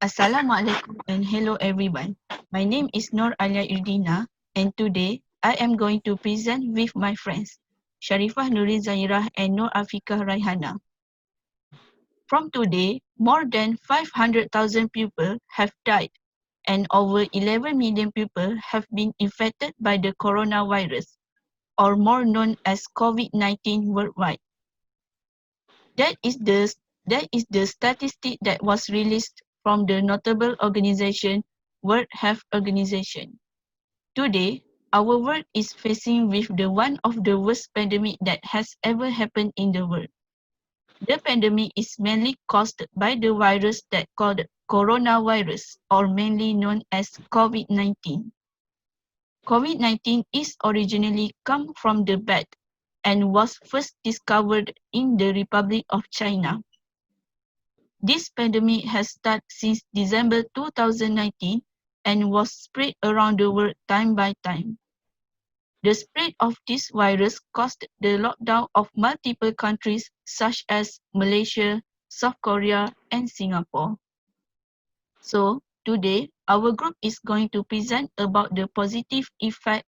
Assalamualaikum and hello everyone. My name is Nur Alya Irdina and today I am going to present with my friends Sharifah, Nurin, Zahirah and NurAfiqah Raihana. From today, more than 500,000 people have died and over 11 million people have been infected by the coronavirus, or more known as COVID-19 worldwide. That is the statistic that was released from the notable organization World Health Organization. Today, our world is facing with the one of the worst pandemic that has ever happened in the world. The pandemic is mainly caused by the virus that called coronavirus, or mainly known as COVID-19. COVID-19 is originally come from the bat and was first discovered in the Republic of China. This pandemic has started since December 2019 and was spread around the world time by time. The spread of this virus caused the lockdown of multiple countries such as Malaysia, South Korea, and Singapore. So, today, our group is going to present about the positive effect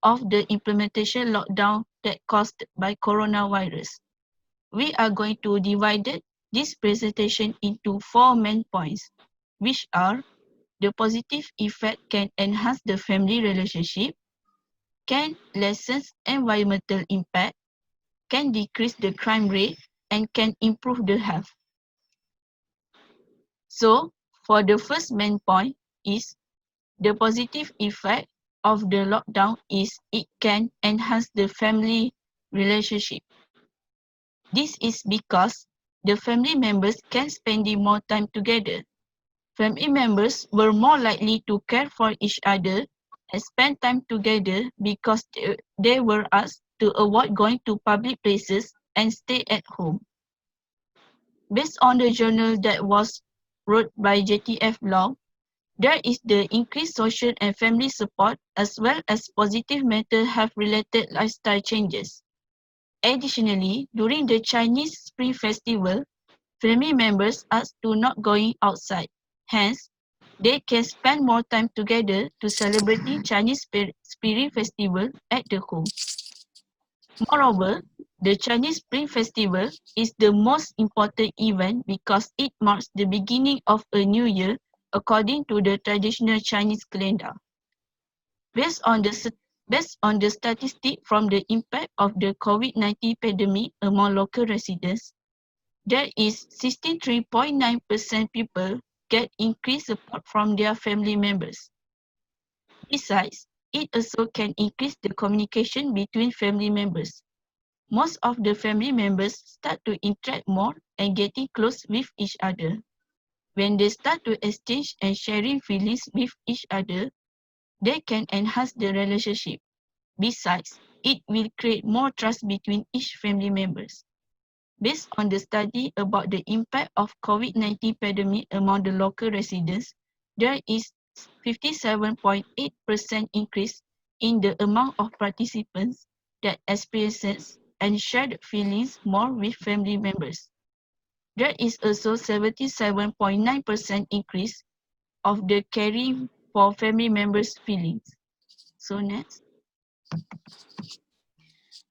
of the implementation lockdown that caused by coronavirus. We are going to divide this presentation into 4 main points, which are the positive effect can enhance the family relationship, can lessen environmental impact, can decrease the crime rate, and can improve the health. So, for the first main point is the positive effect of the lockdown is it can enhance the family relationship. This is because the family members can spend more time together. Family members were more likely to care for each other and spend time together because they were asked to avoid going to public places and stay at home. Based on the journal that was wrote by JTF Law, there is the increased social and family support as well as positive mental health related lifestyle changes. Additionally, during the Chinese Spring Festival, family members asked to not going outside. Hence, they can spend more time together to celebrating Chinese Spring Festival at the home. Moreover, the Chinese Spring Festival is the most important event because it marks the beginning of a new year according to the traditional Chinese calendar. Based on the statistic from the impact of the COVID-19 pandemic among local residents, there is 63.9% people get increased support from their family members. Besides, it also can increase the communication between family members. Most of the family members start to interact more and getting close with each other. When they start to exchange and sharing feelings with each other, they can enhance the relationship. Besides, it will create more trust between each family members. Based on the study about the impact of COVID-19 pandemic among the local residents, there is 57.8% increase in the amount of participants that experiences and shared feelings more with family members. There is also 77.9% increase of the caring for family members' feelings. So next.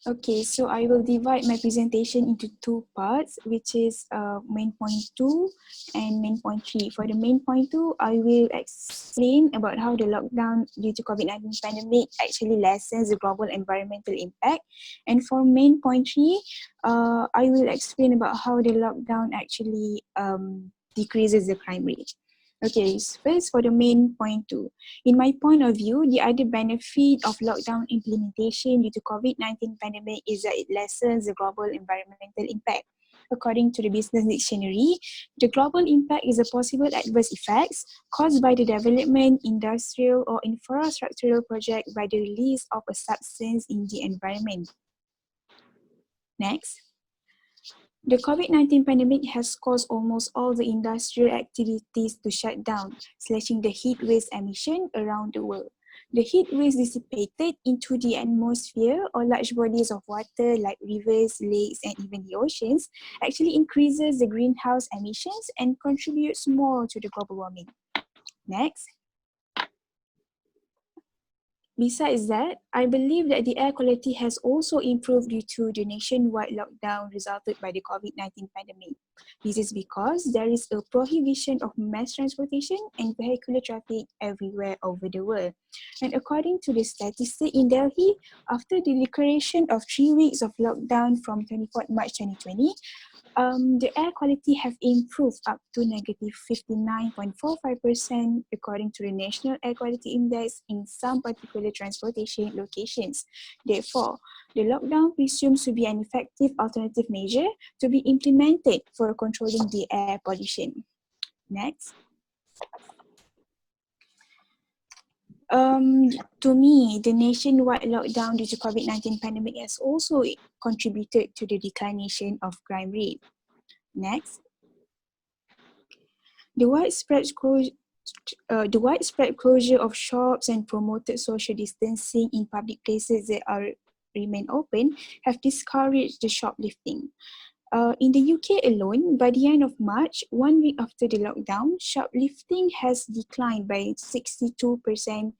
Okay, so I will divide my presentation into two parts, which is main point 2 and main point 3. For the main point 2, I will explain about how the lockdown due to COVID-19 pandemic actually lessens the global environmental impact. And for main point 3, I will explain about how the lockdown actually decreases the crime rate. Okay, first for the main point 2. In my point of view, the other benefit of lockdown implementation due to COVID-19 pandemic is that it lessens the global environmental impact. According to the Business Dictionary, the global impact is a possible adverse effects caused by the development, industrial or infrastructural project by the release of a substance in the environment. Next. The COVID-19 pandemic has caused almost all the industrial activities to shut down, slashing the heat waves emission around the world. The heat waves dissipated into the atmosphere or large bodies of water like rivers, lakes, and even the oceans actually increases the greenhouse emissions and contributes more to the global warming. Next. Besides that, I believe that the air quality has also improved due to the nationwide lockdown resulted by the COVID-19 pandemic. This is because there is a prohibition of mass transportation and vehicular traffic everywhere over the world. And according to the statistic in Delhi, after the declaration of 3 weeks of lockdown from 24th March 2020, the air quality have improved up to negative 59.45% according to the National Air Quality Index in some particular transportation locations. Therefore, the lockdown presumes to be an effective alternative measure to be implemented for controlling the air pollution. Next. To me, the nationwide lockdown due to COVID-19 pandemic has also contributed to the declination of crime rate. Next. The widespread closure of shops and promoted social distancing in public places that are remain open have discouraged the shoplifting. In the UK alone, by the end of March, 1 week after the lockdown, shoplifting has declined by 62%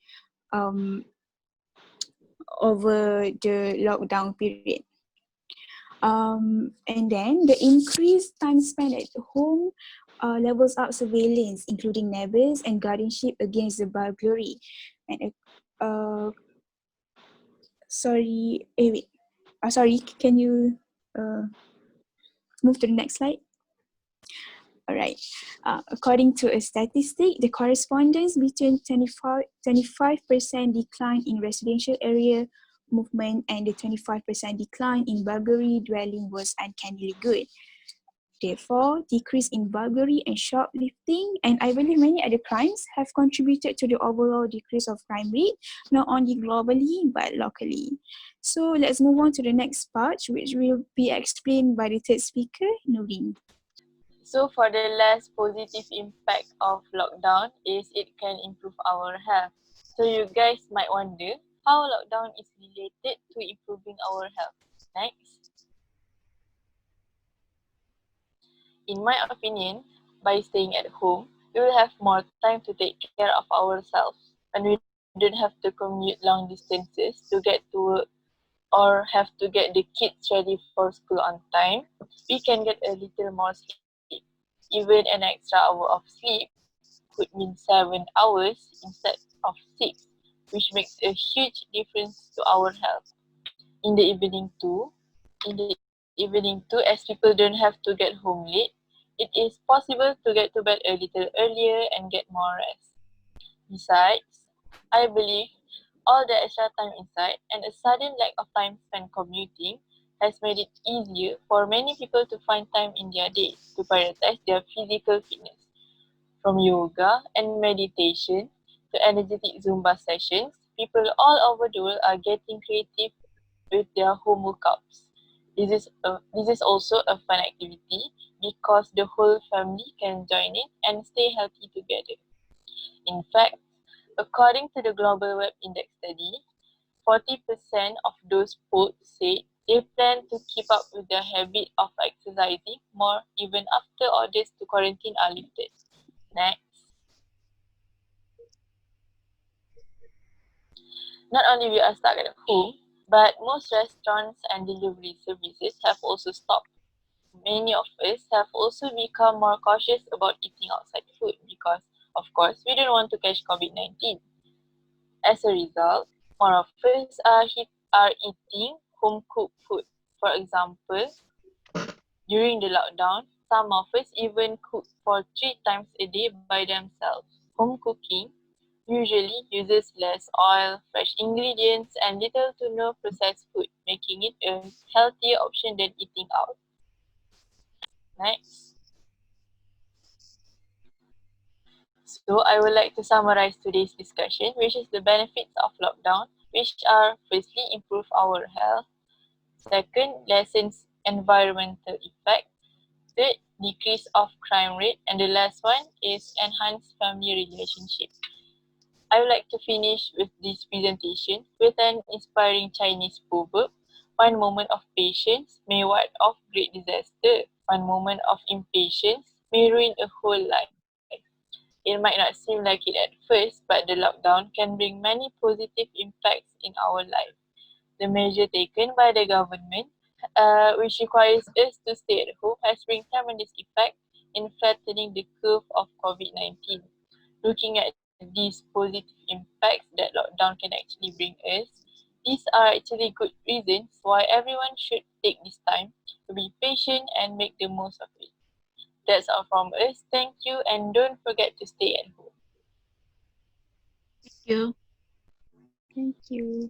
over the lockdown period. And then the increased time spent at home levels out surveillance, including neighbors and guardianship against the burglary. And sorry, wait. Sorry, can you move to the next slide? All right. According to a statistic, the correspondence between 25% decline in residential area movement and the 25% decline in burglary dwelling was uncannily good. Therefore, decrease in burglary and shoplifting, and I believe many other crimes have contributed to the overall decrease of crime rate, not only globally but locally. So let's move on to the next part, which will be explained by the third speaker, Nurin. So for the less positive impact of lockdown is it can improve our health. So you guys might wonder how lockdown is related to improving our health. Next. In my opinion, by staying at home, we will have more time to take care of ourselves and we don't have to commute long distances to get to work or have to get the kids ready for school on time. We can get a little more sleep. Even an extra hour of sleep could mean 7 hours instead of 6, which makes a huge difference to our health. In the evening too, as people don't have to get home late, it is possible to get to bed a little earlier and get more rest. Besides, I believe all the extra time inside and a sudden lack of time spent commuting has made it easier for many people to find time in their day to prioritize their physical fitness. From yoga and meditation to energetic Zumba sessions, people all over the world are getting creative with their home workouts. This is also a fun activity because the whole family can join in and stay healthy together. In fact, according to the Global Web Index study, 40% of those polled say they plan to keep up with their habit of exercising more even after orders to quarantine are lifted. Next. Not only we are stuck at home, but most restaurants and delivery services have also stopped. Many of us have also become more cautious about eating outside food because, of course, we don't want to catch COVID-19. As a result, more of us are eating home-cooked food. For example, during the lockdown, some of us even cook for 3 times a day by themselves. Home cooking usually uses less oil, fresh ingredients, and little to no processed food, making it a healthier option than eating out. Next. So I would like to summarize today's discussion, which is the benefits of lockdown, which are firstly improve our health, second lessens environmental effect, third decrease of crime rate, and the last one is enhance family relationship. I would like to finish with this presentation with an inspiring Chinese proverb. One moment of patience may ward off great disaster. One moment of impatience may ruin a whole life. It might not seem like it at first, but the lockdown can bring many positive impacts in our life. The measure taken by the government, which requires us to stay at home, has bring tremendous effect in flattening the curve of COVID-19. Looking at these positive impacts that lockdown can actually bring us, these are actually good reasons why everyone should take this time to be patient and make the most of it. That's all from us. Thank you, and don't forget to stay at home. Thank you. Thank you.